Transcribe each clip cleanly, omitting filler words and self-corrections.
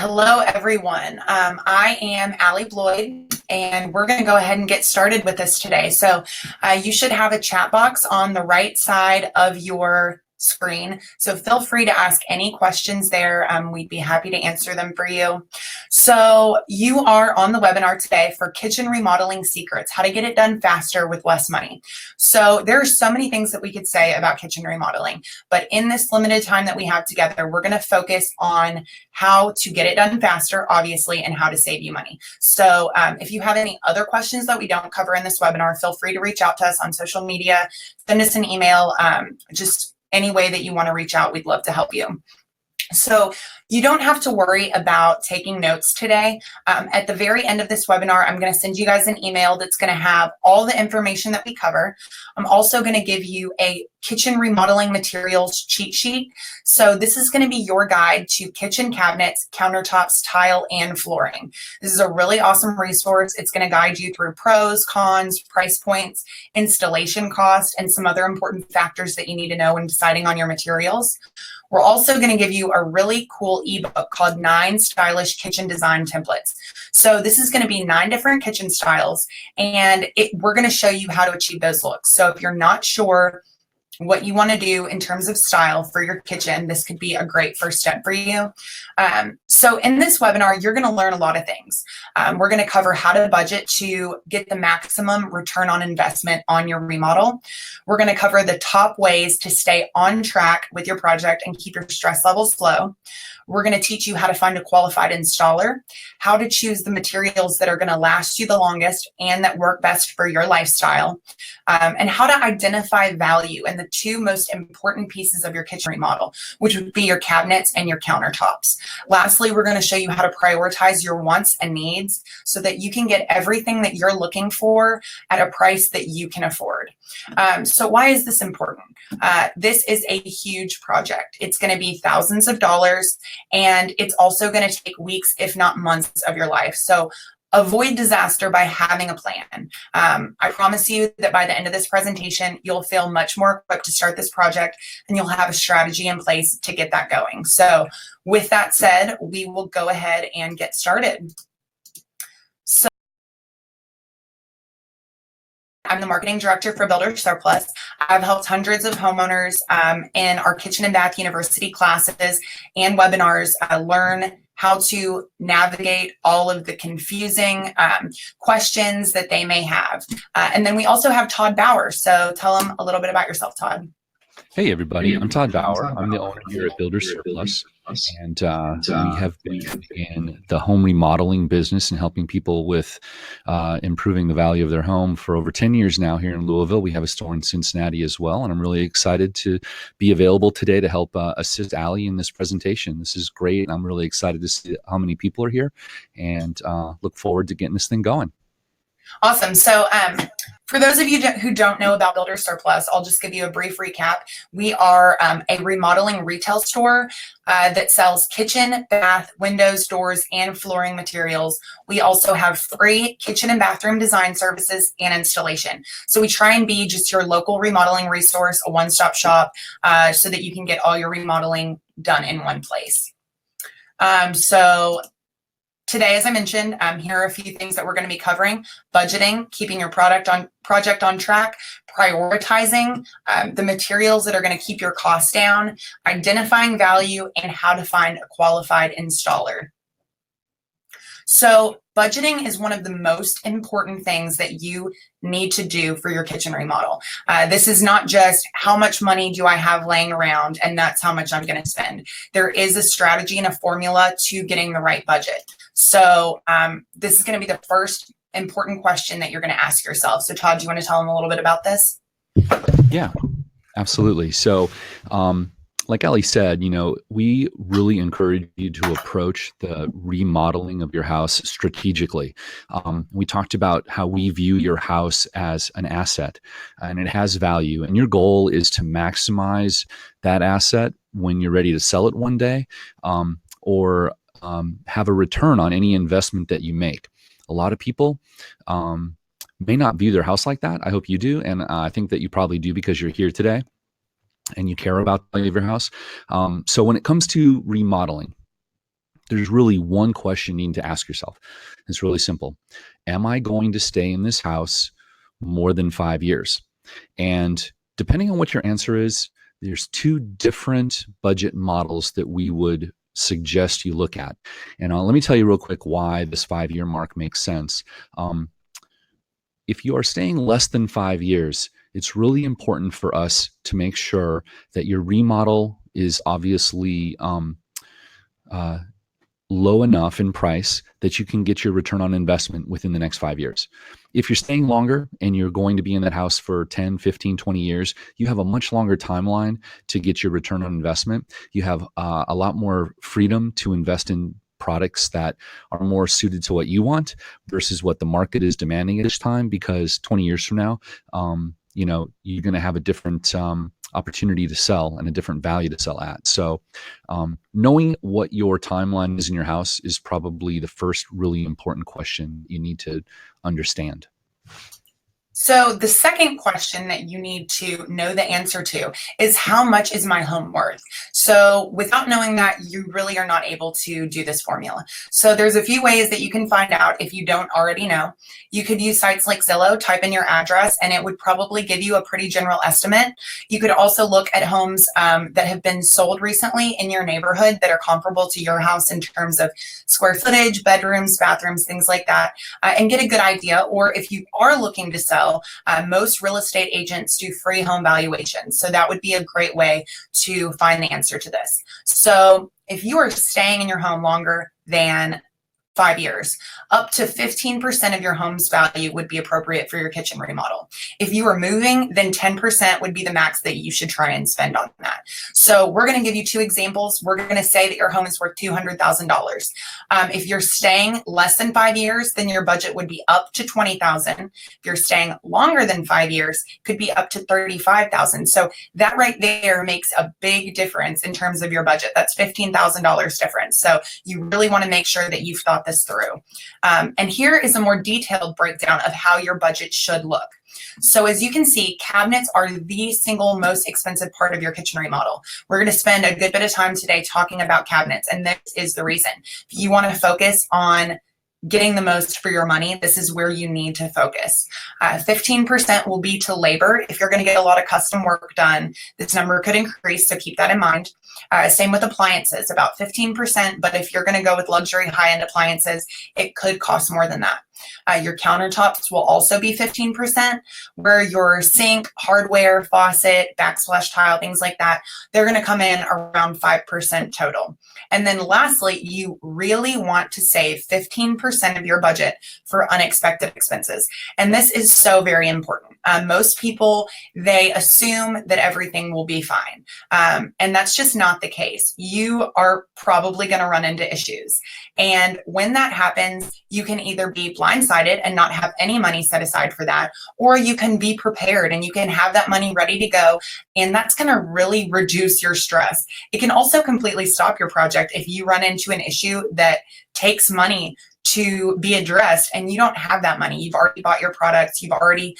Hello, everyone. I am Allie Bloyd, and we're going to go ahead and get started with this today. So, you should have a chat box on the right side of your screen. So, feel free to ask any questions there. We'd be happy to answer them for you. So, you are on the webinar today for Kitchen Remodeling Secrets, how to get it done faster with less money. So, there are so many things that we could say about kitchen remodeling, but in this limited time that we have together, we're going to focus on how to get it done faster, obviously, and how to save you money. So if you have any other questions that we don't cover in this webinar, feel free to reach out to us on social media, send us an email, just any way that you want to reach out, we'd love to help you. So you don't have to worry about taking notes today. At the very end of this webinar, I'm going to send you guys an email that's going to have all the information that we cover. I'm also going to give you a kitchen remodeling materials cheat sheet. So this is going to be your guide to kitchen cabinets, countertops, tile, and flooring. This is a really awesome resource. It's going to guide you through pros, cons, price points, installation cost, and some other important factors that you need to know when deciding on your materials. We're also going to give you a really cool ebook called 9 Stylish Kitchen Design Templates. So this is going to be 9 different kitchen styles, and we're going to show you how to achieve those looks. So if you're not sure what you want to do in terms of style for your kitchen, this could be a great first step for you. So in this webinar, you're going to learn a lot of things. We're going to cover how to budget to get the maximum return on investment on your remodel. We're going to cover the top ways to stay on track with your project and keep your stress levels low. We're going to teach you how to find a qualified installer, how to choose the materials that are going to last you the longest and that work best for your lifestyle, and how to identify value in the 2 most important pieces of your kitchen remodel, which would be your cabinets and your countertops. Lastly, we're going to show you how to prioritize your wants and needs so that you can get everything that you're looking for at a price that you can afford. So why is this important? This is a huge project. It's going to be thousands of dollars, and it's also going to take weeks, if not months of your life. So avoid disaster by having a plan. I promise you that by the end of this presentation, you'll feel much more equipped to start this project, and you'll have a strategy in place to get that going. So with that said, we will go ahead and get started. So I'm the marketing director for Builder Surplus. I've helped hundreds of homeowners in our Kitchen and Bath University classes and webinars learn how to navigate all of the confusing questions that they may have. And then we also have Todd Bauer. So tell them a little bit about yourself, Todd. Hey, everybody. I'm Todd Bauer. I'm the owner here at Builder Surplus. And we have been in the home remodeling business and helping people with improving the value of their home for over 10 years now here in Louisville. We have a store in Cincinnati as well. And I'm really excited to be available today to help assist Allie in this presentation. This is great. I'm really excited to see how many people are here and look forward to getting this thing going. Awesome. So for those of you who don't know about Builder Surplus, I'll just give you a brief recap. We are a remodeling retail store that sells kitchen, bath, windows, doors, and flooring materials. We also have free kitchen and bathroom design services and installation. So we try and be just your local remodeling resource, a one-stop shop, so that you can get all your remodeling done in one place. So today, as I mentioned, here are a few things that we're going to be covering: budgeting, keeping your project on track, prioritizing the materials that are going to keep your costs down, identifying value, and how to find a qualified installer. So budgeting is one of the most important things that you need to do for your kitchen remodel. This is not just how much money do I have laying around and that's how much I'm going to spend. There is a strategy and a formula to getting the right budget. So this is going to be the first important question that you're going to ask yourself. So Todd, do you want to tell them a little bit about this? Yeah, absolutely. So like Allie said, we really encourage you to approach the remodeling of your house strategically. We talked about how we view your house as an asset, and it has value. And your goal is to maximize that asset when you're ready to sell it one day, or have a return on any investment that you make. A lot of people may not view their house like that. I hope you do. And I think that you probably do because you're here today and you care about the value of your house. So when it comes to remodeling, there's really one question you need to ask yourself. It's really simple. Am I going to stay in this house more than 5 years? And depending on what your answer is, there's two different budget models that we would suggest you look at. And let me tell you real quick why this 5 year mark makes sense. If you are staying less than 5 years, it's really important for us to make sure that your remodel is obviously uh, low enough in price that you can get your return on investment within the next 5 years. If you're staying longer and you're going to be in that house for 10, 15, 20 years, you have a much longer timeline to get your return on investment. You have a lot more freedom to invest in products that are more suited to what you want versus what the market is demanding at this time, because 20 years from now, you're going to have a different opportunity to sell and a different value to sell at. So knowing what your timeline is in your house is probably the first really important question you need to understand. So the second question that you need to know the answer to is, how much is my home worth? So without knowing that, you really are not able to do this formula. So there's a few ways that you can find out if you don't already know. You could use sites like Zillow, type in your address, and it would probably give you a pretty general estimate. You could also look at homes that have been sold recently in your neighborhood that are comparable to your house in terms of square footage, bedrooms, bathrooms, things like that, and get a good idea. Or if you are looking to sell, most real estate agents do free home valuations. So that would be a great way to find the answer to this. So if you are staying in your home longer than 5 years, up to 15% of your home's value would be appropriate for your kitchen remodel. If you are moving, then 10% would be the max that you should try and spend on that. So we're going to give you two examples. We're going to say that your home is worth $200,000. If you're staying less than 5 years, then your budget would be up to $20,000. If you're staying longer than 5 years, could be up to $35,000. So that right there makes a big difference in terms of your budget. That's $15,000 difference. So you really want to make sure that you've thought this through. And here is a more detailed breakdown of how your budget should look. So as you can see, cabinets are the single most expensive part of your kitchen remodel. We're going to spend a good bit of time today talking about cabinets, and this is the reason. If you want to focus on getting the most for your money, this is where you need to focus. 15% will be to labor. If you're going to get a lot of custom work done, this number could increase, so keep that in mind. Same with appliances, about 15%, but if you're going to go with luxury high-end appliances, it could cost more than that. Your countertops will also be 15%, where your sink, hardware, faucet, backsplash tile, things like that, they're going to come in around 5% total. And then lastly, you really want to save 15% of your budget for unexpected expenses. And this is so very important. Most people, they assume that everything will be fine. And that's just not the case. You are probably going to run into issues. And when that happens, you can either be blindsided and not have any money set aside for that, or you can be prepared and you can have that money ready to go. And that's going to really reduce your stress. It can also completely stop your project if you run into an issue that takes money to be addressed and you don't have that money. You've already bought your products, you've already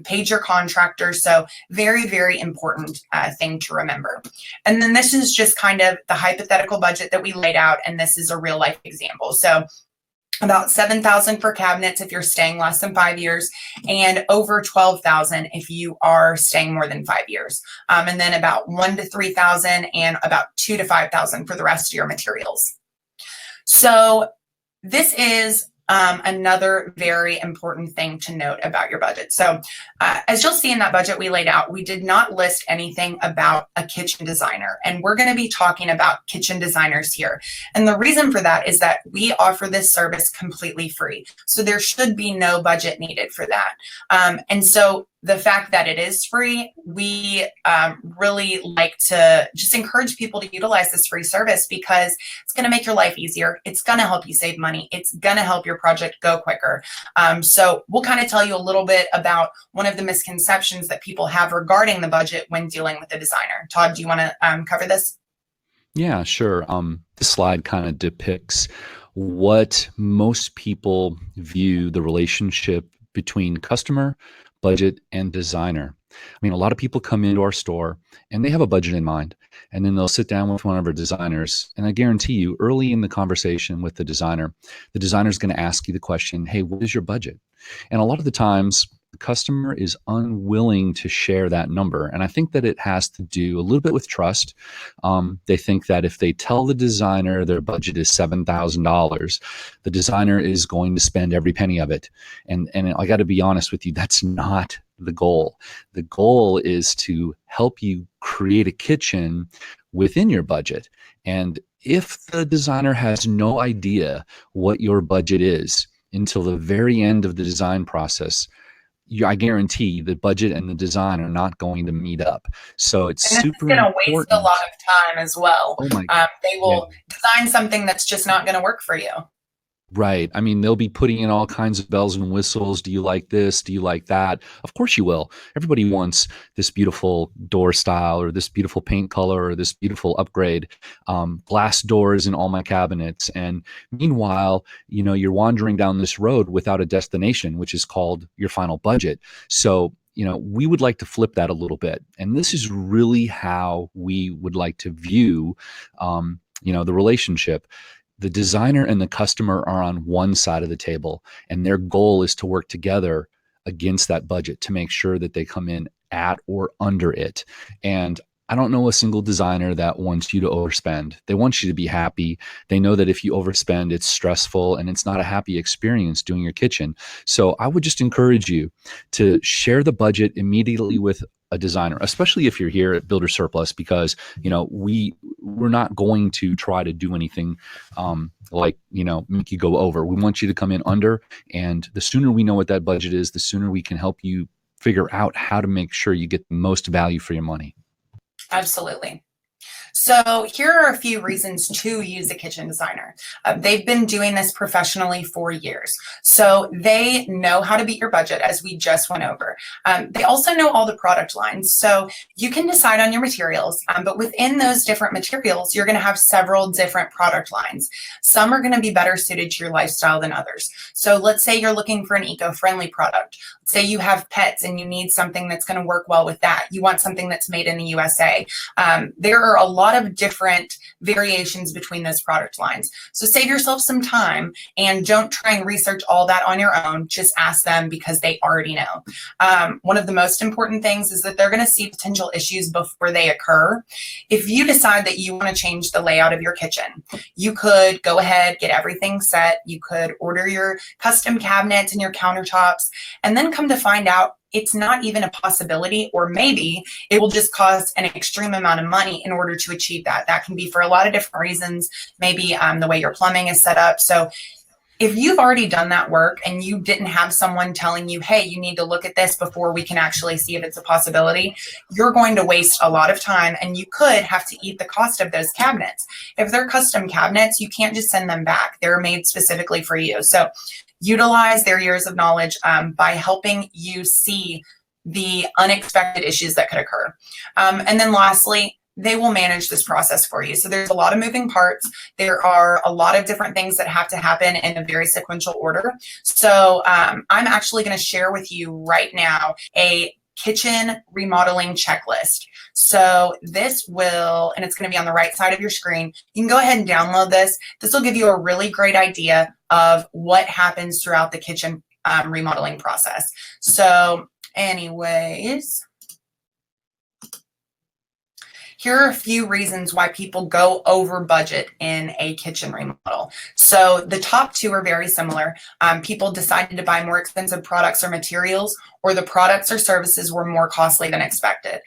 paid your contractor. So very, very important thing to remember. And then this is just kind of the hypothetical budget that we laid out, and this is a real life example. So about $7,000 for cabinets if you're staying less than 5 years, and over $12,000 if you are staying more than 5 years. And then about $1,000 to $3,000 and about $2,000 to $5,000 for the rest of your materials. So this is another very important thing to note about your budget. So as you'll see in that budget we laid out, we did not list anything about a kitchen designer. And we're going to be talking about kitchen designers here. And the reason for that is that we offer this service completely free. So there should be no budget needed for that. And so the fact that it is free, we really like to just encourage people to utilize this free service because it's going to make your life easier. It's going to help you save money. It's going to help your project go quicker. So we'll kind of tell you a little bit about one of the misconceptions that people have regarding the budget when dealing with a designer. Todd, do you want to cover this? Yeah, sure. This slide kind of depicts what most people view the relationship between customer, budget, and designer. I mean, a lot of people come into our store and they have a budget in mind, and then they'll sit down with one of our designers. And I guarantee you, early in the conversation with the designer is going to ask you the question, "Hey, what is your budget?" And a lot of the times, the customer is unwilling to share that number. And I think that it has to do a little bit with trust. They think that if they tell the designer their budget is $7,000, the designer is going to spend every penny of it. And I got to be honest with you, that's not the goal. The goal is to help you create a kitchen within your budget. And if the designer has no idea what your budget is until the very end of the design process, I guarantee the budget and the design are not going to meet up. So it's And this is super going to waste a lot important. of time as well. Oh my, They yeah. will design something that's just not going to work for you. Right. I mean, they'll be putting in all kinds of bells and whistles. Do you like this? Do you like that? Of course you will. Everybody wants this beautiful door style or this beautiful paint color or this beautiful upgrade. Glass doors in all my cabinets. And meanwhile, you're wandering down this road without a destination, which is called your final budget. So, we would like to flip that a little bit. And this is really how we would like to view, the relationship. The designer and the customer are on one side of the table, and their goal is to work together against that budget to make sure that they come in at or under it. And I don't know a single designer that wants you to overspend. They want you to be happy. They know that if you overspend, it's stressful and it's not a happy experience doing your kitchen. So I would just encourage you to share the budget immediately with a designer, especially if you're here at Builder Surplus, because we're not going to try to do anything make you go over. We want you to come in under, and the sooner we know what that budget is, the sooner we can help you figure out how to make sure you get the most value for your money. Absolutely. So here are a few reasons to use a kitchen designer. They've been doing this professionally for years. So they know how to beat your budget, as we just went over. They also know all the product lines. So you can decide on your materials, but within those different materials, you're going to have several different product lines. Some are going to be better suited to your lifestyle than others. So let's say you're looking for an eco-friendly product. Say you have pets and you need something that's going to work well with that. You want something that's made in the USA. There are a lot of different variations between those product lines. So save yourself some time and don't try and research all that on your own. Just ask them because they already know. One of the most important things is that they're going to see potential issues before they occur. If you decide that you want to change the layout of your kitchen, you could go ahead, get everything set. You could order your custom cabinets and your countertops, and then come to find out it's not even a possibility, or maybe it will just cost an extreme amount of money in order to achieve that. That can be for a lot of different reasons, maybe the way your plumbing is set up. So if you've already done that work and you didn't have someone telling you, hey, you need to look at this before we can actually see if it's a possibility, you're going to waste a lot of time, and you could have to eat the cost of those cabinets. If they're custom cabinets, you can't just send them back. They're made specifically for you. So utilize their years of knowledge by helping you see the unexpected issues that could occur. And then lastly, they will manage this process for you. So there's a lot of moving parts. There are a lot of different things that have to happen in a very sequential order. So I'm actually going to share with you right now a kitchen remodeling checklist. So this will, and it's going to be on the right side of your screen. You can go ahead and download this. This will give you a really great idea of what happens throughout the kitchen remodeling process. So anyways, here are a few reasons why people go over budget in a kitchen remodel. So the top two are very similar. People decided to buy more expensive products or materials, or the products or services were more costly than expected.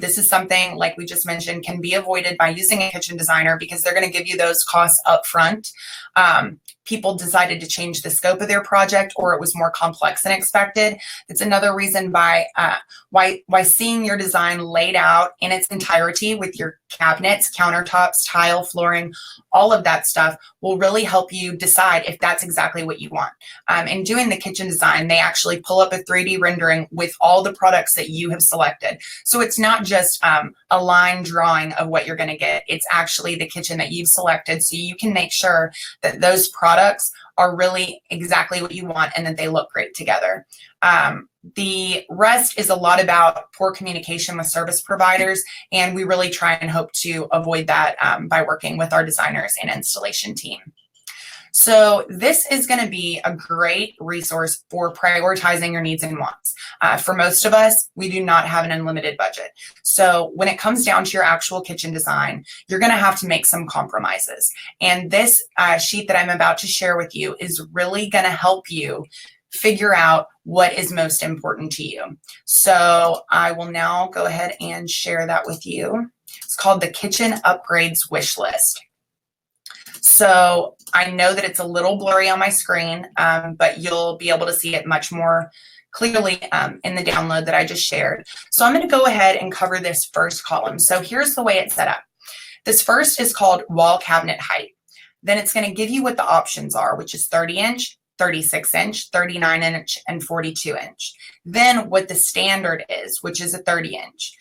This is something, like we just mentioned, can be avoided by using a kitchen designer because they're going to give you those costs up front. People decided to change the scope of their project, or it was more complex than expected. It's another reason why seeing your design laid out in its entirety with your cabinets, countertops, tile, flooring, all of that stuff will really help you decide if that's exactly what you want. In doing the kitchen design, they actually pull up a 3D rendering with all the products that you have selected. So it's not just a line drawing of what you're going to get. It's actually the kitchen that you've selected, so you can make sure that those products are really exactly what you want and that they look great together. The rest is a lot about poor communication with service providers, and we really try and hope to avoid that by working with our designers and installation team. So this is going to be a great resource for prioritizing your needs and wants. For most of us, we do not have an unlimited budget. So when it comes down to your actual kitchen design, you're going to have to make some compromises. And this sheet that I'm about to share with you is really going to help you figure out what is most important to you. So I will now go ahead and share that with you. It's called the Kitchen Upgrades Wish List. So I know that it's a little blurry on my screen, but you'll be able to see it much more clearly in the download that I just shared. So I'm going to go ahead and cover this first column. So here's the way it's set up. This first is called wall cabinet height. Then it's going to give you what the options are, which is 30-inch, 36-inch, 39-inch, and 42-inch. Then what the standard is, which is a 30-inch.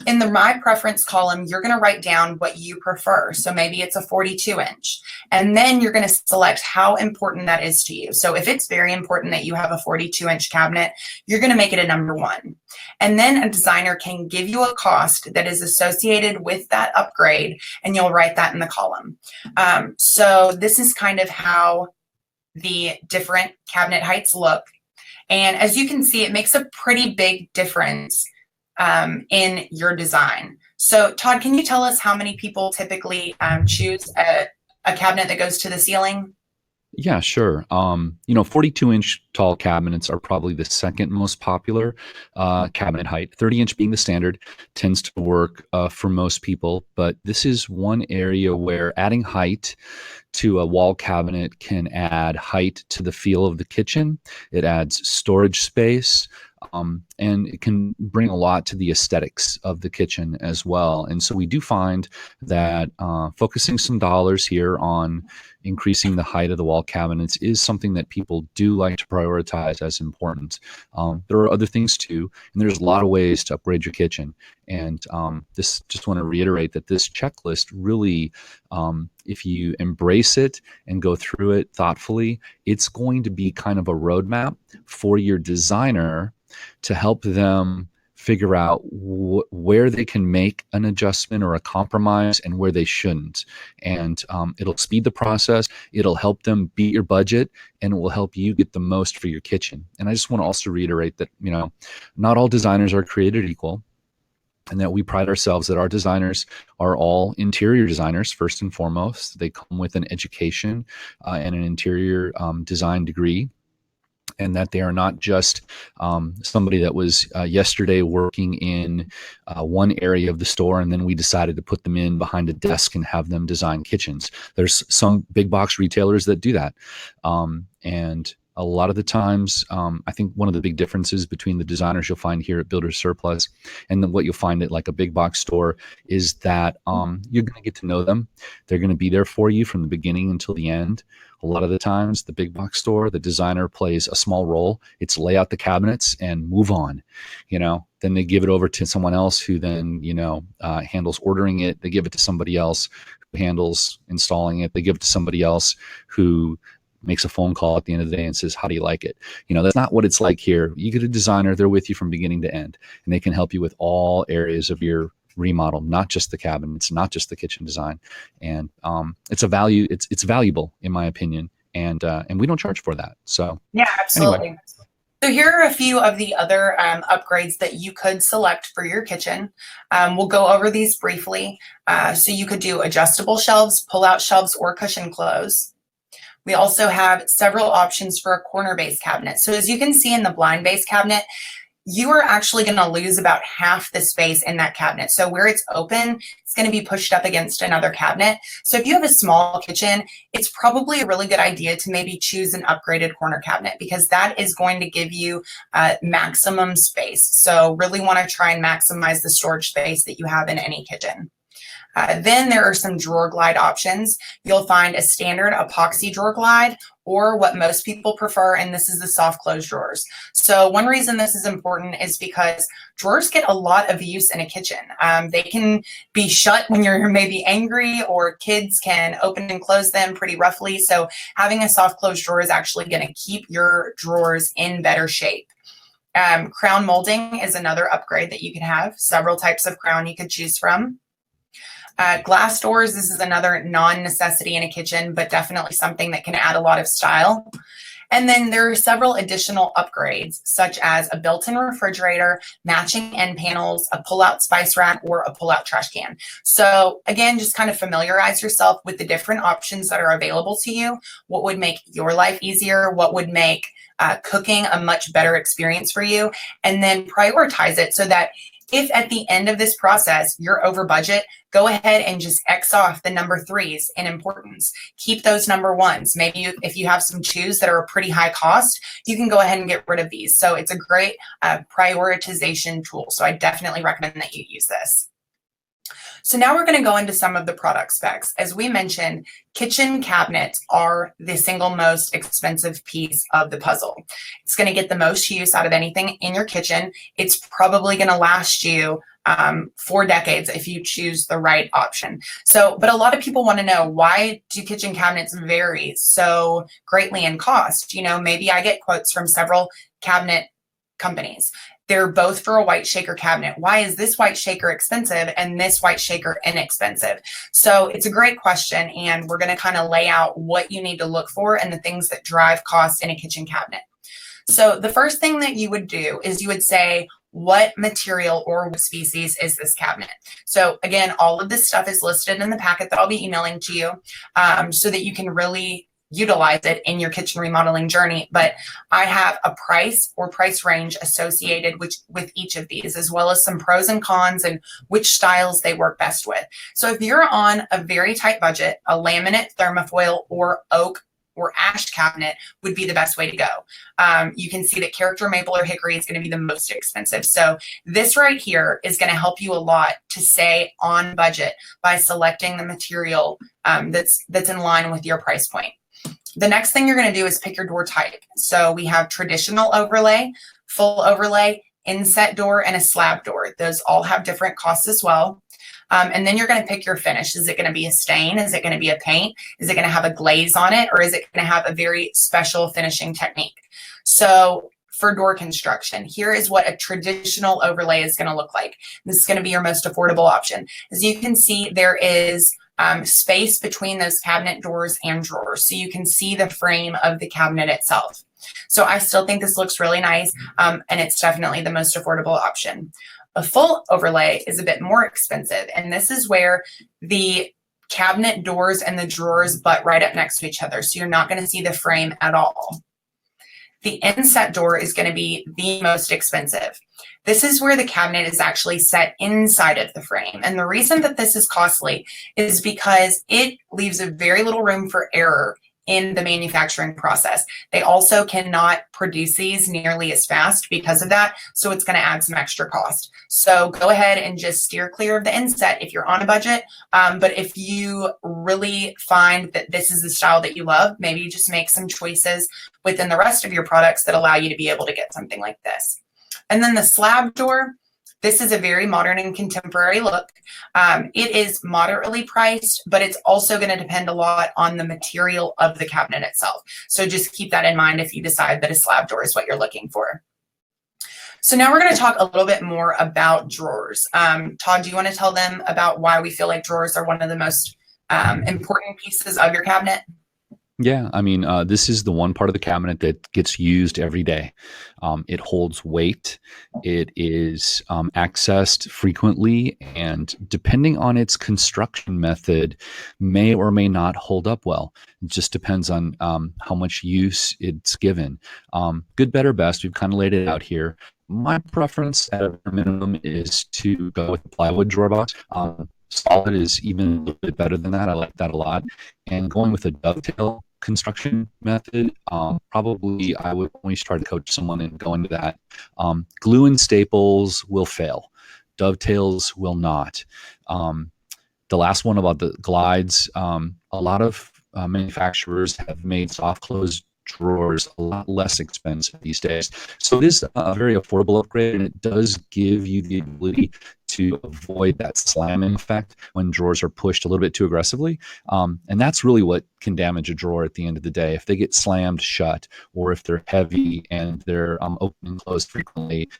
In the My Preference column, you're going to write down what you prefer. So maybe it's a 42-inch. And then you're going to select how important that is to you. So if it's very important that you have a 42-inch cabinet, you're going to make it a number 1. And then a designer can give you a cost that is associated with that upgrade, and you'll write that in the column. So this is kind of how the different cabinet heights look. And as you can see, it makes a pretty big difference in your design. So Todd, can you tell us how many people typically choose a cabinet that goes to the ceiling? Yeah, sure. 42-inch tall cabinets are probably the second most popular cabinet height. 30-inch being the standard tends to work for most people, but this is one area where adding height to a wall cabinet can add height to the feel of the kitchen. It adds storage space. And it can bring a lot to the aesthetics of the kitchen as well. And so we do find that focusing some dollars here on increasing the height of the wall cabinets is something that people do like to prioritize as important. There are other things too, and there's a lot of ways to upgrade your kitchen. And this just want to reiterate that this checklist really, if you embrace it and go through it thoughtfully, it's going to be kind of a roadmap for your designer to help them figure out where they can make an adjustment or a compromise and where they shouldn't. And it'll speed the process. It'll help them beat your budget, and it will help you get the most for your kitchen. And I just want to also reiterate that, not all designers are created equal, and that we pride ourselves that our designers are all interior designers first and foremost. They come with an education and an interior design degree, and that they are not just somebody that was yesterday working in one area of the store, and then we decided to put them in behind a desk and have them design kitchens. There's some big box retailers that do that. And a lot of the times, I think one of the big differences between the designers you'll find here at Builders Surplus and then what you'll find at like a big box store is that you're going to get to know them. They're going to be there for you from the beginning until the end. A lot of the times, the big box store, the designer plays a small role. It's lay out the cabinets and move on. Then they give it over to someone else who then handles ordering it. They give it to somebody else who handles installing it. They give it to somebody else who makes a phone call at the end of the day and says, how do you like it? That's not what it's like here. You get a designer, they're with you from beginning to end, and they can help you with all areas of your remodel, not just the cabinets, not just the kitchen design. And it's it's valuable in my opinion. And we don't charge for that. So yeah, absolutely. Anyway. So here are a few of the other upgrades that you could select for your kitchen. We'll go over these briefly. So you could do adjustable shelves, pull-out shelves, or cushion close. We also have several options for a corner base cabinet. So as you can see in the blind base cabinet, you are actually going to lose about half the space in that cabinet. So where it's open, it's going to be pushed up against another cabinet. So if you have a small kitchen, it's probably a really good idea to maybe choose an upgraded corner cabinet, because that is going to give you maximum space. So really want to try and maximize the storage space that you have in any kitchen. Then there are some drawer glide options. You'll find a standard epoxy drawer glide, or what most people prefer, and this is the soft close drawers. So one reason this is important is because drawers get a lot of use in a kitchen. They can be shut when you're maybe angry, or kids can open and close them pretty roughly. So having a soft close drawer is actually going to keep your drawers in better shape. Crown molding is another upgrade that you can have. Several types of crown you could choose from. Glass doors, this is another non-necessity in a kitchen, but definitely something that can add a lot of style. And then there are several additional upgrades, such as a built-in refrigerator, matching end panels, a pull-out spice rack, or a pull-out trash can. So again, just kind of familiarize yourself with the different options that are available to you, what would make your life easier, what would make cooking a much better experience for you, and then prioritize it so that if at the end of this process you're over budget, go ahead and just X off the number 3s in importance. Keep those number 1s. Maybe if you have some chews that are a pretty high cost, you can go ahead and get rid of these. So it's a great prioritization tool. So I definitely recommend that you use this. So now we're going to go into some of the product specs. As we mentioned, kitchen cabinets are the single most expensive piece of the puzzle. It's going to get the most use out of anything in your kitchen. It's probably going to last you 4 decades if you choose the right option. But a lot of people want to know, why do kitchen cabinets vary so greatly in cost? Maybe I get quotes from several cabinet companies. They're both for a white shaker cabinet. Why is this white shaker expensive and this white shaker inexpensive? So it's a great question, and we're going to kind of lay out what you need to look for and the things that drive cost in a kitchen cabinet. So the first thing that you would do is you would say, what material or what species is this cabinet? So again, all of this stuff is listed in the packet that I'll be emailing to you, so that you can really utilize it in your kitchen remodeling journey. But I have a price or price range associated with each of these, as well as some pros and cons and which styles they work best with. So if you're on a very tight budget, a laminate, thermofoil, or oak or ash cabinet would be the best way to go. You can see that character maple or hickory is going to be the most expensive. So this right here is going to help you a lot to stay on budget by selecting the material that's in line with your price point. The next thing you're going to do is pick your door type. So we have traditional overlay, full overlay, inset door, and a slab door. Those all have different costs as well. And then you're going to pick your finish. Is it going to be a stain? Is it going to be a paint? Is it going to have a glaze on it? Or is it going to have a very special finishing technique? So for door construction, here is what a traditional overlay is going to look like. This is going to be your most affordable option. As you can see, there is space between those cabinet doors and drawers, so you can see the frame of the cabinet itself. So I still think this looks really nice, and it's definitely the most affordable option. A full overlay is a bit more expensive, and this is where the cabinet doors and the drawers butt right up next to each other, so you're not going to see the frame at all. The inset door is going to be the most expensive. This is where the cabinet is actually set inside of the frame. And the reason that this is costly is because it leaves a very little room for error in the manufacturing process. They also cannot produce these nearly as fast because of that, so it's going to add some extra cost. So go ahead and just steer clear of the inset if you're on a budget, but if you really find that this is the style that you love, maybe you just make some choices within the rest of your products that allow you to be able to get something like this. And then the slab door, this is a very modern and contemporary look. It is moderately priced, but it's also going to depend a lot on the material of the cabinet itself. So just keep that in mind if you decide that a slab door is what you're looking for. So now we're going to talk a little bit more about drawers. Todd, do you want to tell them about why we feel like drawers are one of the most important pieces of your cabinet? Yeah, I mean, this is the one part of the cabinet that gets used every day. It holds weight. It is accessed frequently, and depending on its construction method, may or may not hold up well. It just depends on how much use it's given. Good, better, best. We've kind of laid it out here. My preference at a minimum is to go with the plywood drawer box. Solid is even a little bit better than that. I like that a lot. And going with a dovetail construction method, probably I would always try to coach someone in going to that. Glue and staples will fail. Dovetails will not. The last one about the glides, a lot of manufacturers have made soft close drawers a lot less expensive these days. So it is a very affordable upgrade, and it does give you the ability to avoid that slamming effect when drawers are pushed a little bit too aggressively. And that's really what can damage a drawer at the end of the day. If they get slammed shut, or if they're heavy and they're open and closed frequently,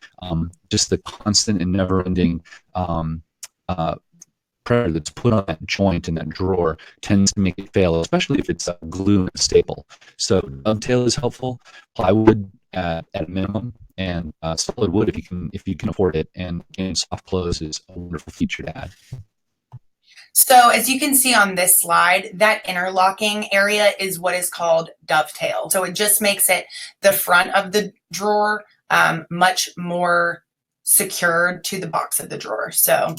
just the constant and never ending uh, pressure that's put on that joint in that drawer tends to make it fail, especially if it's a glue and a staple. So dovetail is helpful, plywood at a minimum, and solid wood if you can afford it. And again, soft close is a wonderful feature to add. So as you can see on this slide, that interlocking area is what is called dovetail. So it just makes it the front of the drawer much more secured to the box of the drawer. So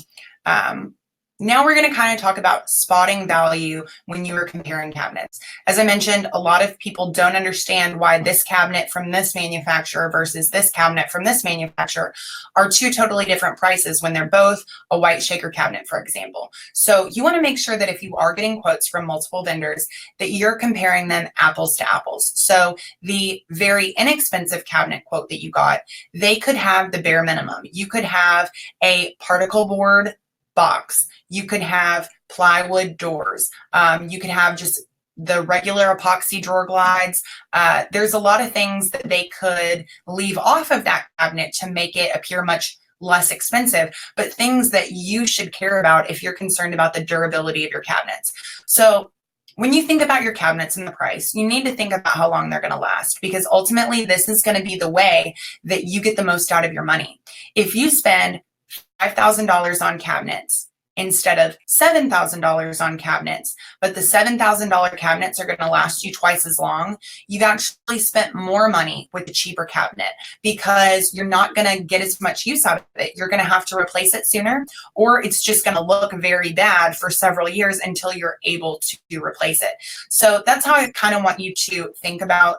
now we're going to kind of talk about spotting value when you are comparing cabinets. As I mentioned, a lot of people don't understand why this cabinet from this manufacturer versus this cabinet from this manufacturer are two totally different prices when they're both a white shaker cabinet, for example. So you want to make sure that if you are getting quotes from multiple vendors, that you're comparing them apples to apples. So the very inexpensive cabinet quote that you got, they could have the bare minimum. You could have a particle board box. You could have plywood doors. You could have just the regular epoxy drawer glides. There's a lot of things that they could leave off of that cabinet to make it appear much less expensive, but things that you should care about if you're concerned about the durability of your cabinets. So when you think about your cabinets and the price, you need to think about how long they're going to last, because ultimately this is going to be the way that you get the most out of your money. If you spend $5,000 on cabinets instead of $7,000 on cabinets, but the $7,000 cabinets are going to last you twice as long, you've actually spent more money with the cheaper cabinet because you're not going to get as much use out of it. You're going to have to replace it sooner, or it's just going to look very bad for several years until you're able to replace it. So that's how I kind of want you to think about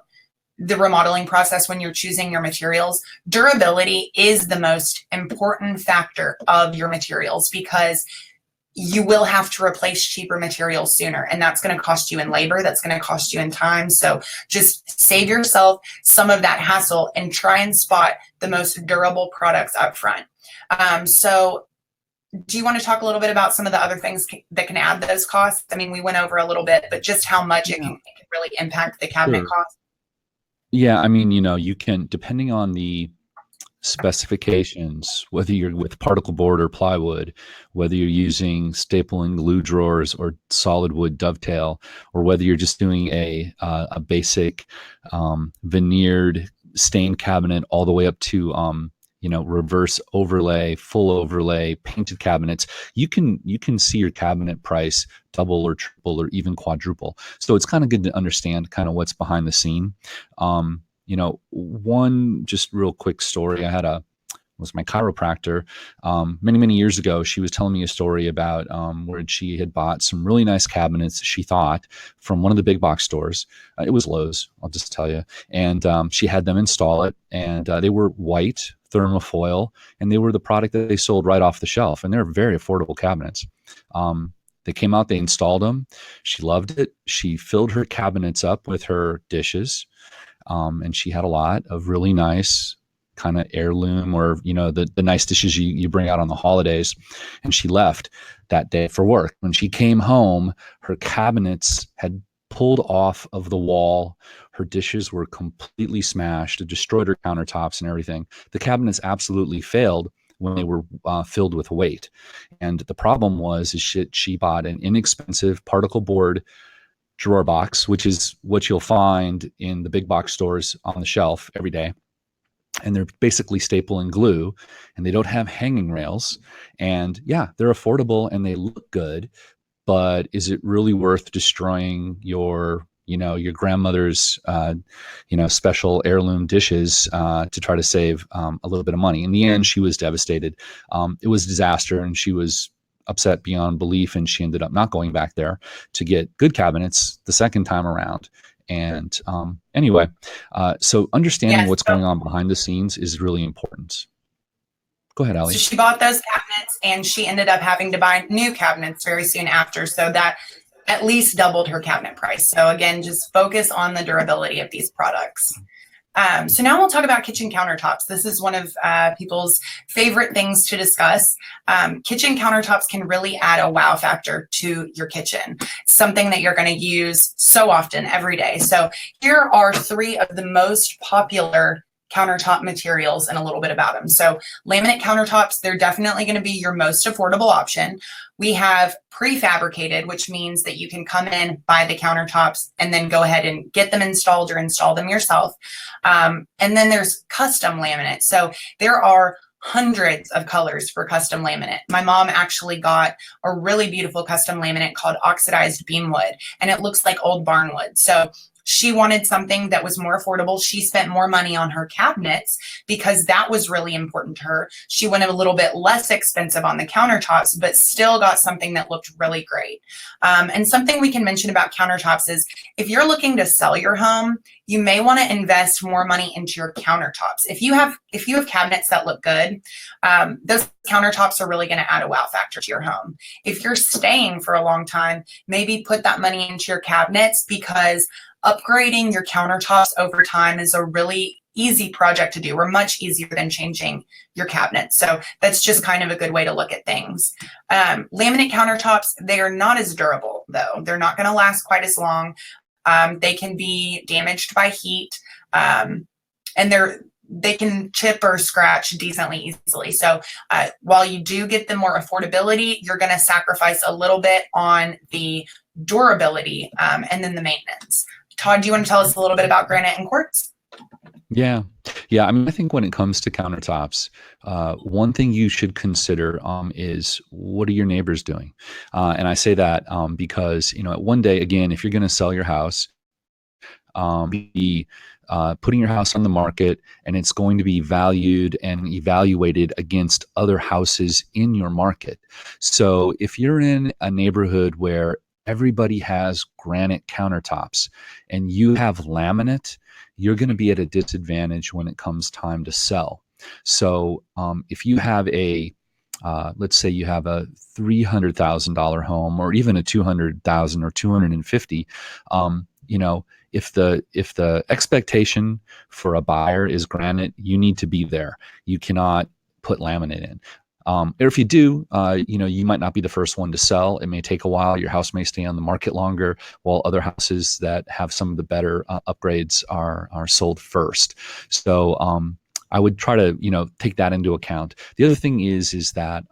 the remodeling process when you're choosing your materials. Durability is the most important factor of your materials, because you will have to replace cheaper materials sooner, and that's going to cost you in labor, that's going to cost you in time. So just save yourself some of that hassle and try and spot the most durable products up front. So do you want to talk a little bit about some of the other things that can add those costs? I mean, we went over a little bit, but just how much it can really impact the cabinet cost. Yeah, I mean, you can, depending on the specifications, whether you're with particle board or plywood, whether you're using staple and glue drawers or solid wood dovetail, or whether you're just doing a basic veneered stained cabinet all the way up to reverse overlay, full overlay, painted cabinets, you can see your cabinet price double or triple or even quadruple. So it's kind of good to understand kind of what's behind the scene. One just real quick story. Was my chiropractor many years ago. She was telling me a story about where she had bought some really nice cabinets, she thought, from one of the big box stores. It was Lowe's, I'll just tell you. And she had them install it, and they were white thermofoil, and they were the product that they sold right off the shelf, and they're very affordable cabinets. They came out, they installed them. She loved it. She filled her cabinets up with her dishes, and she had a lot of really nice kind of heirloom, or the nice dishes you bring out on the holidays. And she left that day for work. When she came home, her cabinets had pulled off of the wall. Her dishes were completely smashed. It destroyed her countertops and everything. The cabinets absolutely failed when they were filled with weight. And the problem was she bought an inexpensive particle board drawer box, which is what you'll find in the big box stores on the shelf every day. And they're basically staple and glue, and they don't have hanging rails. And yeah, they're affordable and they look good, but is it really worth destroying your grandmother's, special heirloom dishes to try to save a little bit of money? In the end, she was devastated. It was a disaster, and she was upset beyond belief, and she ended up not going back there to get good cabinets the second time around. And so understanding what's going on behind the scenes is really important. Go ahead, So Ali. she bought those cabinets and she ended up having to buy new cabinets very soon after. So that at least doubled her cabinet price. So again, just focus on the durability of these products. So now we'll talk about kitchen countertops. This is one of people's favorite things to discuss. Kitchen countertops can really add a wow factor to your kitchen, something that you're going to use so often every day. So here are three of the most popular countertop materials and a little bit about them. So laminate countertops, they're definitely going to be your most affordable option. We have prefabricated, which means that you can come in, buy the countertops, and then go ahead and get them installed or install them yourself. And then there's custom laminate. So there are hundreds of colors for custom laminate. My mom actually got a really beautiful custom laminate called oxidized beam wood, and it looks like old barn wood. So she wanted something that was more affordable. She spent more money on her cabinets because that was really important to her. She went a little bit less expensive on the countertops, but still got something that looked really great. And something we can mention about countertops is if you're looking to sell your home, you may want to invest more money into your countertops. If you have cabinets that look good, those countertops are really going to add a wow factor to your home. If you're staying for a long time, maybe put that money into your cabinets, because upgrading your countertops over time is a really easy project to do, or much easier than changing your cabinets. So that's just kind of a good way to look at things. Laminate countertops, they are not as durable though. They're not going to last quite as long. They can be damaged by heat, and they can chip or scratch decently easily. So while you do get the more affordability, you're going to sacrifice a little bit on the durability, and then the maintenance. Todd, do you want to tell us a little bit about granite and quartz? Yeah. Yeah. I mean, I think when it comes to countertops, one thing you should consider is what are your neighbors doing? And I say that because, one day, again, if you're going to sell your house, be putting your house on the market, and it's going to be valued and evaluated against other houses in your market. So if you're in a neighborhood where everybody has granite countertops and you have laminate, you're going to be at a disadvantage when it comes time to sell. So if you have let's say you have a $300,000 home, or even a 200,000 or 250, if the expectation for a buyer is granite, you need to be there. You cannot put laminate in. Or if you do, you might not be the first one to sell. It may take a while. Your house may stay on the market longer, while other houses that have some of the better upgrades are sold first. So I would try to take that into account. The other thing is that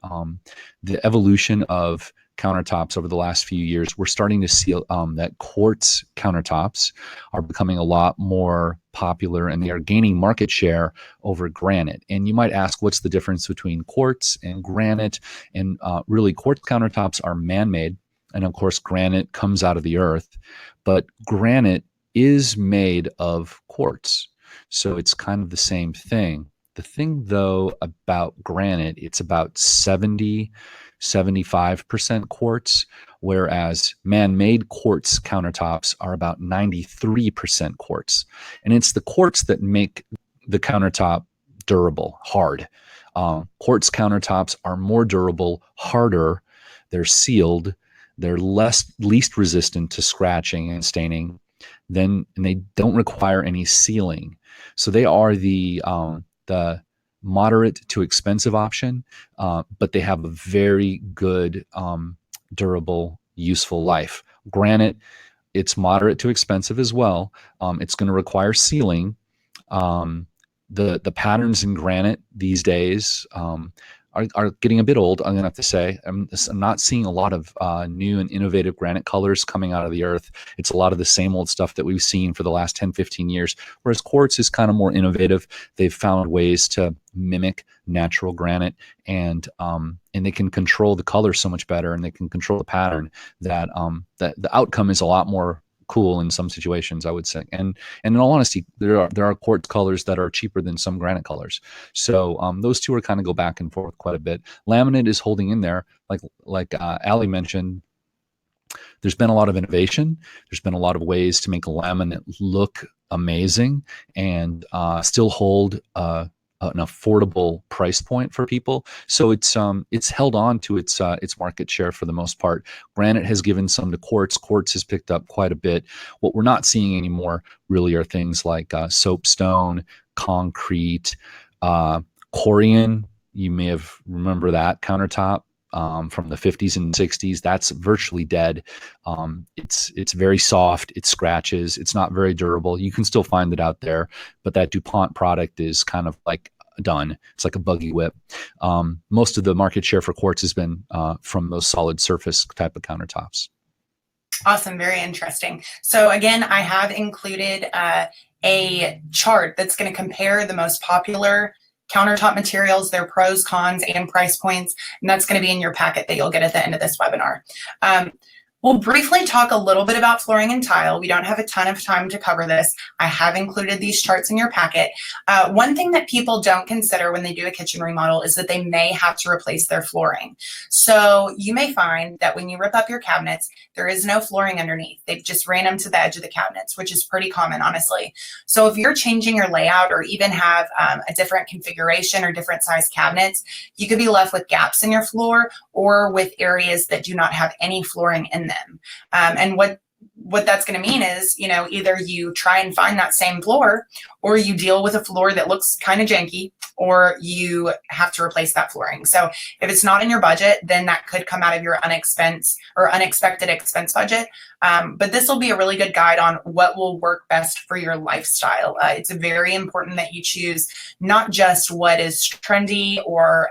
the evolution of countertops over the last few years, we're starting to see that quartz countertops are becoming a lot more popular, and they are gaining market share over granite. And you might ask, what's the difference between quartz and granite? And really, quartz countertops are man-made, and of course, granite comes out of the earth. But granite is made of quartz, so it's kind of the same thing. The thing, though, about granite, it's about 75% quartz, whereas man-made quartz countertops are about 93% quartz. And it's the quartz that make the countertop durable, hard. Quartz countertops are more durable, harder, they're sealed, they're least resistant to scratching and staining, and they don't require any sealing. So they are the moderate to expensive option, but they have a very good, durable, useful life. Granite, it's moderate to expensive as well. It's going to require sealing. The patterns in granite these days are getting a bit old, I'm going to have to say. I'm not seeing a lot of new and innovative granite colors coming out of the earth. It's a lot of the same old stuff that we've seen for the last 10, 15 years, whereas quartz is kind of more innovative. They've found ways to mimic natural granite, and they can control the color so much better, and they can control the pattern that the outcome is a lot more cool in some situations, I would say. And in all honesty, there are quartz colors that are cheaper than some granite colors. So those two are kind of go back and forth quite a bit. Laminate is holding in there, like Ali mentioned. There's been a lot of innovation. There's been a lot of ways to make laminate look amazing and still hold an affordable price point for people. So it's held on to its market share for the most part. Granite has given some to quartz. Quartz has picked up quite a bit. What we're not seeing anymore really are things like soapstone, concrete, uh, Corian. You may have remember that countertop from the 50s and 60s. That's virtually dead. It's very soft. It scratches. It's not very durable. You can still find it out there, but that DuPont product is kind of like done. It's like a buggy whip. Most of the market share for quartz has been from those solid surface type of countertops. Awesome. Very interesting. So again, I have included a chart that's going to compare the most popular countertop materials, their pros, cons, and price points. And that's going to be in your packet that you'll get at the end of this webinar. We'll briefly talk a little bit about flooring and tile. We don't have a ton of time to cover this. I have included these charts in your packet. One thing that people don't consider when they do a kitchen remodel is that they may have to replace their flooring. So you may find that when you rip up your cabinets, there is no flooring underneath. They've just ran them to the edge of the cabinets, which is pretty common, honestly. So if you're changing your layout or even have a different configuration or different size cabinets, you could be left with gaps in your floor or with areas that do not have any flooring in them. And what that's going to mean is, either you try and find that same floor, or you deal with a floor that looks kind of janky, or you have to replace that flooring. So if it's not in your budget, then that could come out of your unexpected expense budget. But this will be a really good guide on what will work best for your lifestyle. It's very important that you choose not just what is trendy or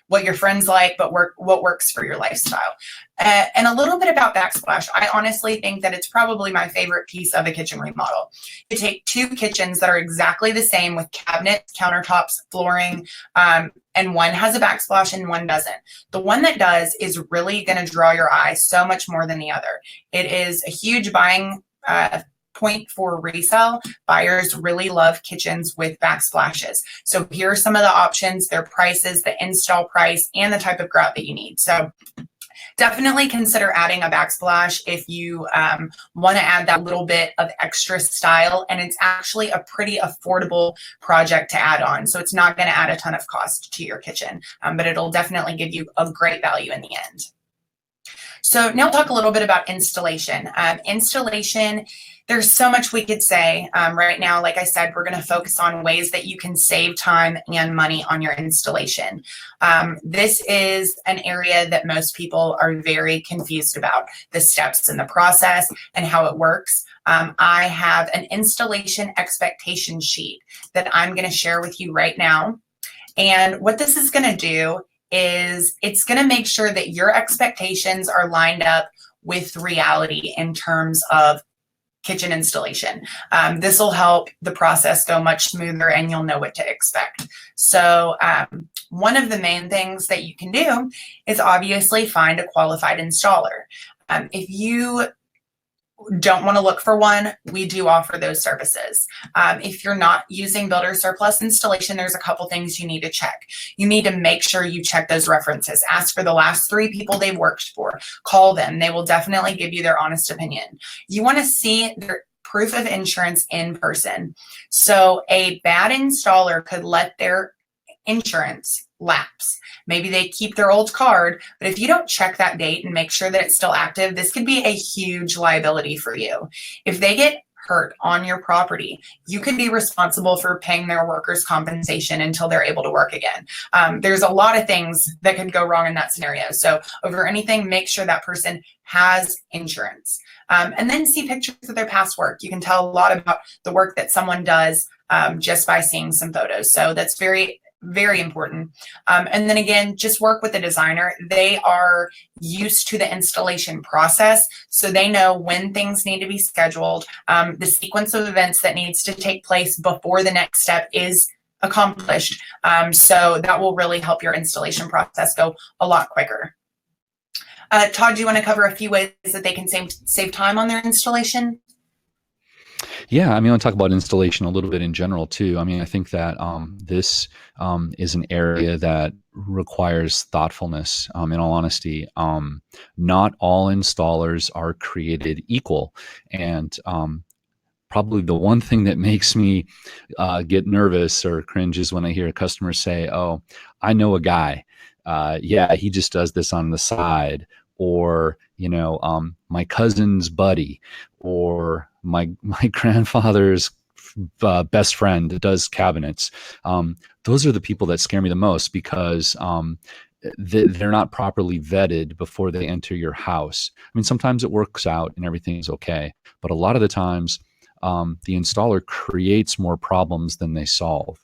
what your friends like, but what works for your lifestyle. And a little bit about backsplash. I honestly think that it's probably my favorite piece of a kitchen remodel. You take two kitchens that are exactly the same with cabinets, countertops, flooring, and one has a backsplash and one doesn't. The one that does is really going to draw your eye so much more than the other. It is a huge buying point for resale. Buyers really love kitchens with backsplashes. So here are some of the options, their prices, the install price, and the type of grout that you need. So definitely consider adding a backsplash if you want to add that little bit of extra style, and it's actually a pretty affordable project to add on. So it's not going to add a ton of cost to your kitchen, but it'll definitely give you a great value in the end. So now we'll talk a little bit about installation. Installation, there's so much we could say. Right now, like I said, we're going to focus on ways that you can save time and money on your installation. This is an area that most people are very confused about, the steps in the process and how it works. I have an installation expectation sheet that I'm going to share with you right now. And what this is going to do is it's going to make sure that your expectations are lined up with reality in terms of kitchen installation. This will help the process go much smoother and you'll know what to expect. So one of the main things that you can do is obviously find a qualified installer. If you don't want to look for one, we do offer those services. If you're not using Builder Surplus installation, there's a couple things you need to check. You need to make sure you check those references. Ask for the last 3 people they've worked for. Call them. They will definitely give you their honest opinion. You want to see their proof of insurance in person. So a bad installer could let their insurance lapse. Maybe they keep their old card, but if you don't check that date and make sure that it's still active, this could be a huge liability for you. If they get hurt on your property, you could be responsible for paying their workers' compensation until they're able to work again. There's a lot of things that could go wrong in that scenario. So over anything, make sure that person has insurance. And then see pictures of their past work. You can tell a lot about the work that someone does just by seeing some photos. So that's very important. And then again, just work with the designer. They are used to the installation process, so they know when things need to be scheduled, the sequence of events that needs to take place before the next step is accomplished. So that will really help your installation process go a lot quicker. Todd, do you want to cover a few ways that they can save time on their installation? Yeah, I mean, I want to talk about installation a little bit in general too. I mean, I think that this is an area that requires thoughtfulness. In all honesty, not all installers are created equal, and probably the one thing that makes me get nervous or cringe is when I hear customers say, "Oh, I know a guy. Yeah, he just does this on the side," or my cousin's buddy, or my grandfather's best friend that does cabinets. Those are the people that scare me the most because they're not properly vetted before they enter your house. I mean, sometimes it works out and everything's okay, but a lot of the times the installer creates more problems than they solve.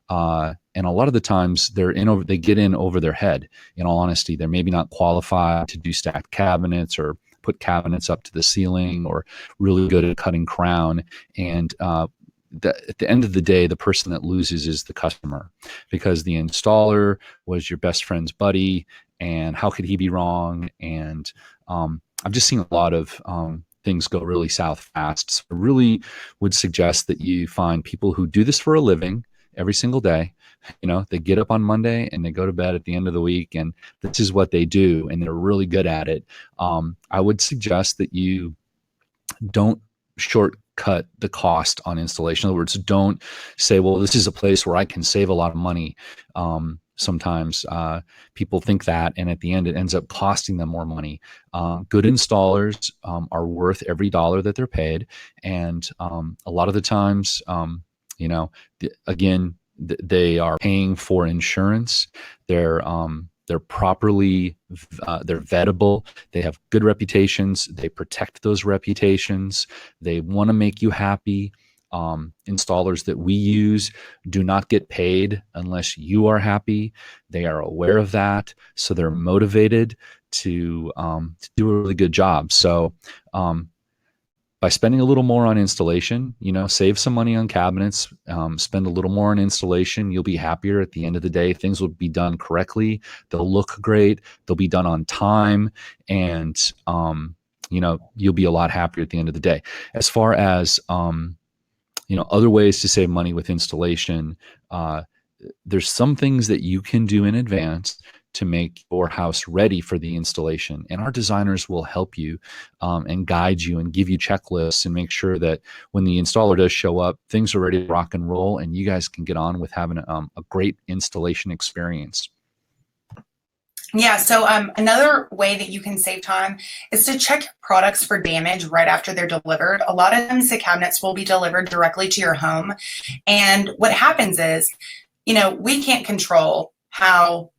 And a lot of the times they get in over their head. In all honesty, they're maybe not qualified to do stacked cabinets or put cabinets up to the ceiling, or really good at cutting crown. And at the end of the day, the person that loses is the customer, because the installer was your best friend's buddy, and how could he be wrong? And I've just seen a lot of things go really south fast. So I really would suggest that you find people who do this for a living every single day. They get up on Monday and they go to bed at the end of the week, and this is what they do, and they're really good at it. I would suggest that you don't shortcut the cost on installation. In other words, don't say, well, this is a place where I can save a lot of money. Sometimes people think that, and at the end, it ends up costing them more money. Good installers are worth every dollar that they're paid. And a lot of the times, again, they are paying for insurance. They're properly, they're vettable. They have good reputations. They protect those reputations. They want to make you happy. Installers that we use do not get paid unless you are happy. They are aware of that, so they're motivated to do a really good job. So by spending a little more on installation, save some money on cabinets, spend a little more on installation, you'll be happier at the end of the day. Things will be done correctly. They'll look great. They'll be done on time. And, you'll be a lot happier at the end of the day. As far as, other ways to save money with installation, there's some things that you can do in advance to make your house ready for the installation. And our designers will help you and guide you and give you checklists and make sure that when the installer does show up, things are ready to rock and roll, and you guys can get on with having a great installation experience. Yeah, so another way that you can save time is to check your products for damage right after they're delivered. A lot of times the cabinets will be delivered directly to your home. And what happens is, we can't control how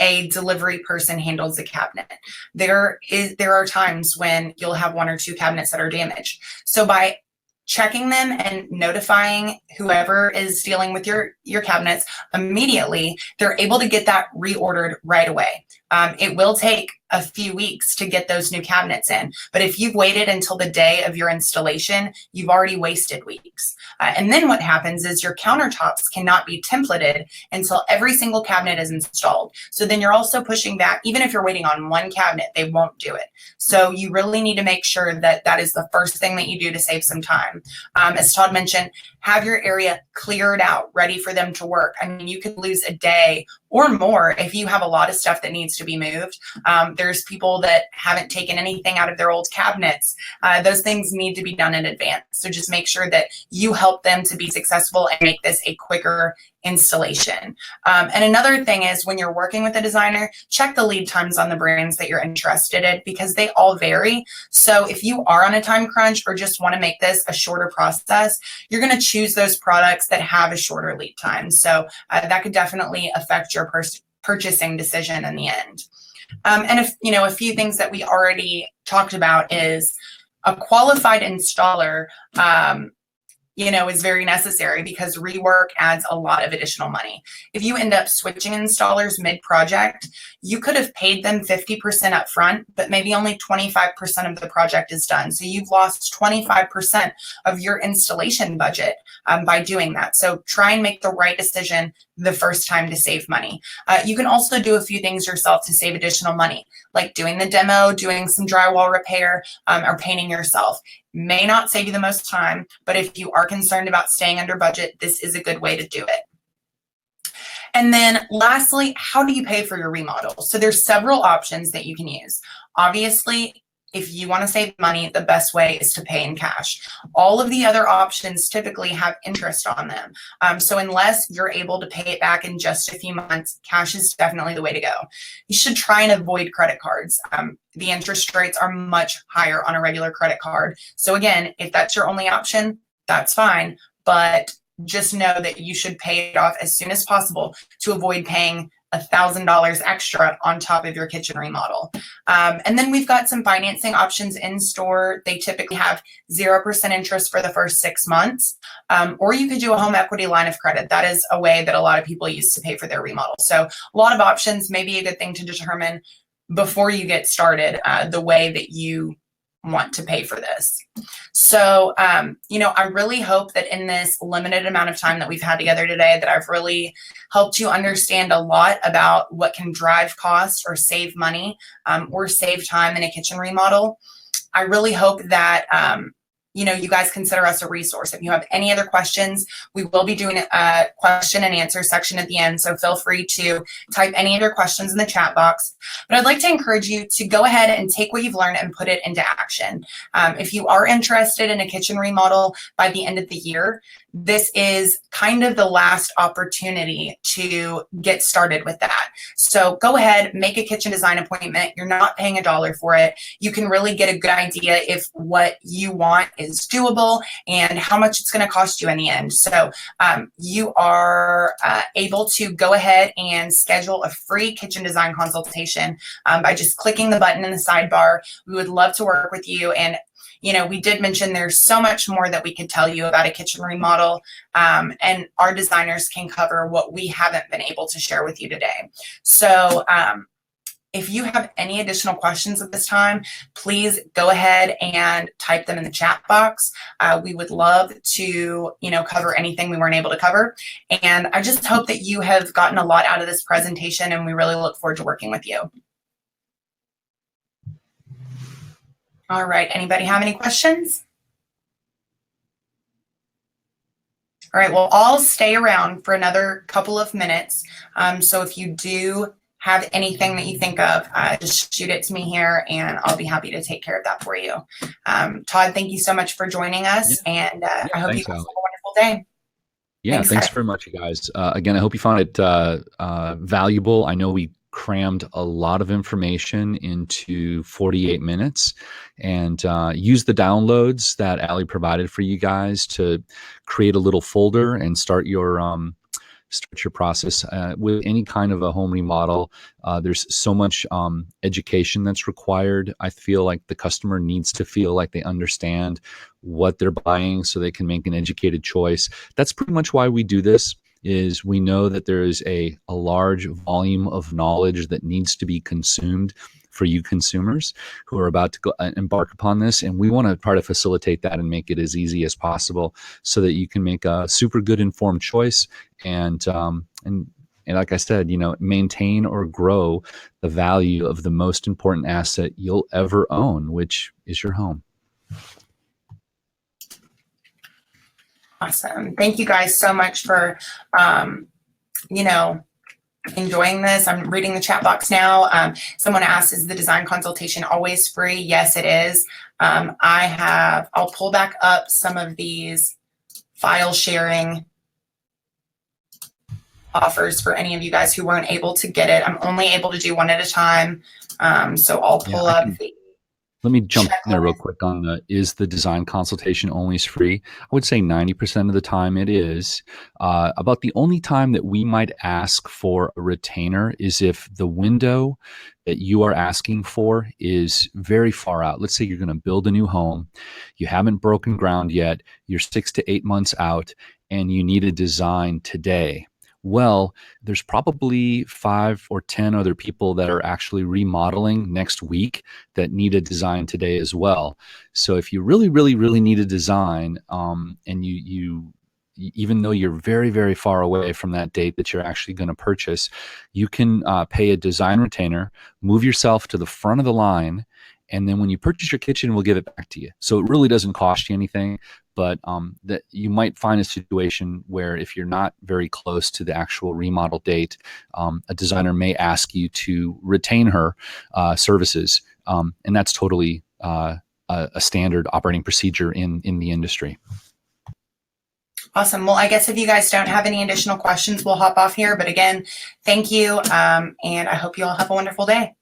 a delivery person handles the cabinet. There are times when you'll have one or two cabinets that are damaged. So by checking them and notifying whoever is dealing with your cabinets immediately, they're able to get that reordered right away. It will take a few weeks to get those new cabinets in, but if you've waited until the day of your installation, you've already wasted weeks. And then what happens is your countertops cannot be templated until every single cabinet is installed. So then you're also pushing back. Even if you're waiting on one cabinet, they won't do it. So you really need to make sure that that is the first thing that you do to save some time. As Todd mentioned, have your area cleared out, ready for them to work. I mean, you could lose a day or more if you have a lot of stuff that needs to be moved. There's people that haven't taken anything out of their old cabinets. Those things need to be done in advance. So just make sure that you help them to be successful and make this a quicker installation. And another thing is, when you're working with a designer, check the lead times on the brands that you're interested in, because they all vary. So if you are on a time crunch or just want to make this a shorter process, you're going to choose those products that have a shorter lead time. So that could definitely affect your purchasing decision in the end. And if a few things that we already talked about is a qualified installer is very necessary, because rework adds a lot of additional money. If you end up switching installers mid-project, you could have paid them 50% up front, but maybe only 25% of the project is done. So you've lost 25% of your installation budget by doing that. So try and make the right decision the first time to save money. You can also do a few things yourself to save additional money, like doing the demo, doing some drywall repair, or painting yourself. May not save you the most time, but if you are concerned about staying under budget, this is a good way to do it. And then lastly, how do you pay for your remodel? So there's several options that you can use. Obviously, if you want to save money, the best way is to pay in cash. All of the other options typically have interest on them. So unless you're able to pay it back in just a few months, cash is definitely the way to go. You should try and avoid credit cards. The interest rates are much higher on a regular credit card. So again, if that's your only option, that's fine. But just know that you should pay it off as soon as possible to avoid paying $1,000 extra on top of your kitchen remodel. And then we've got some financing options in store. They typically have 0% interest for the first 6 months, or you could do a home equity line of credit. That is a way that a lot of people use to pay for their remodel. So a lot of options, may be a good thing to determine before you get started, the way that you want to pay for this. So, I really hope that in this limited amount of time that we've had together today, that I've really helped you understand a lot about what can drive costs or save money, or save time in a kitchen remodel. I really hope that, you guys consider us a resource. If you have any other questions, we will be doing a question and answer section at the end. So feel free to type any of your questions in the chat box. But I'd like to encourage you to go ahead and take what you've learned and put it into action. If you are interested in a kitchen remodel by the end of the year, this is kind of the last opportunity to get started with that. So go ahead, make a kitchen design appointment. You're not paying $1 for it. You can really get a good idea if what you want is doable and how much it's going to cost you in the end. So you are able to go ahead and schedule a free kitchen design consultation by just clicking the button in the sidebar. We would love to work with you. And we did mention there's so much more that we could tell you about a kitchen remodel, and our designers can cover what we haven't been able to share with you today. So if you have any additional questions at this time, please go ahead and type them in the chat box. We would love to, cover anything we weren't able to cover. And I just hope that you have gotten a lot out of this presentation, and we really look forward to working with you. All right, anybody have any questions? All right, well, I'll stay around for another couple of minutes. So if you do have anything that you think of, just shoot it to me here, and I'll be happy to take care of that for you. Todd, thank you so much for joining us, and I hope you have a wonderful day. Yeah, thanks very much, you guys. Again, I hope you found it valuable. I know we crammed a lot of information into 48 minutes, and use the downloads that Allie provided for you guys to create a little folder and start your process with any kind of a home remodel. There's so much education that's required. I feel like the customer needs to feel like they understand what they're buying so they can make an educated choice. That's pretty much why we do this. Is we know that there is a large volume of knowledge that needs to be consumed for you consumers who are about to go embark upon this, and we want to try to facilitate that and make it as easy as possible so that you can make a super good informed choice and like I said, maintain or grow the value of the most important asset you'll ever own, which is your home. Awesome. Thank you guys so much for, enjoying this. I'm reading the chat box now. Someone asked, is the design consultation always free? Yes, it is. I'll pull back up some of these file sharing offers for any of you guys who weren't able to get it. I'm only able to do one at a time. So I'll pull up the... Let me jump in there real quick on is the design consultation always free? I would say 90% of the time it is. About the only time that we might ask for a retainer is if the window that you are asking for is very far out. Let's say you're going to build a new home. You haven't broken ground yet. You're 6 to 8 months out, and you need a design today. Well, there's probably 5 or 10 other people that are actually remodeling next week that need a design today as well. So if you really, really, really need a design, and you even though you're very, very far away from that date that you're actually going to purchase, you can pay a design retainer, move yourself to the front of the line, and then when you purchase your kitchen, we'll give it back to you. So it really doesn't cost you anything, but that you might find a situation where if you're not very close to the actual remodel date, a designer may ask you to retain her services, and that's totally a standard operating procedure in the industry. Awesome. Well, I guess if you guys don't have any additional questions, we'll hop off here. But again, thank you. And I hope you all have a wonderful day.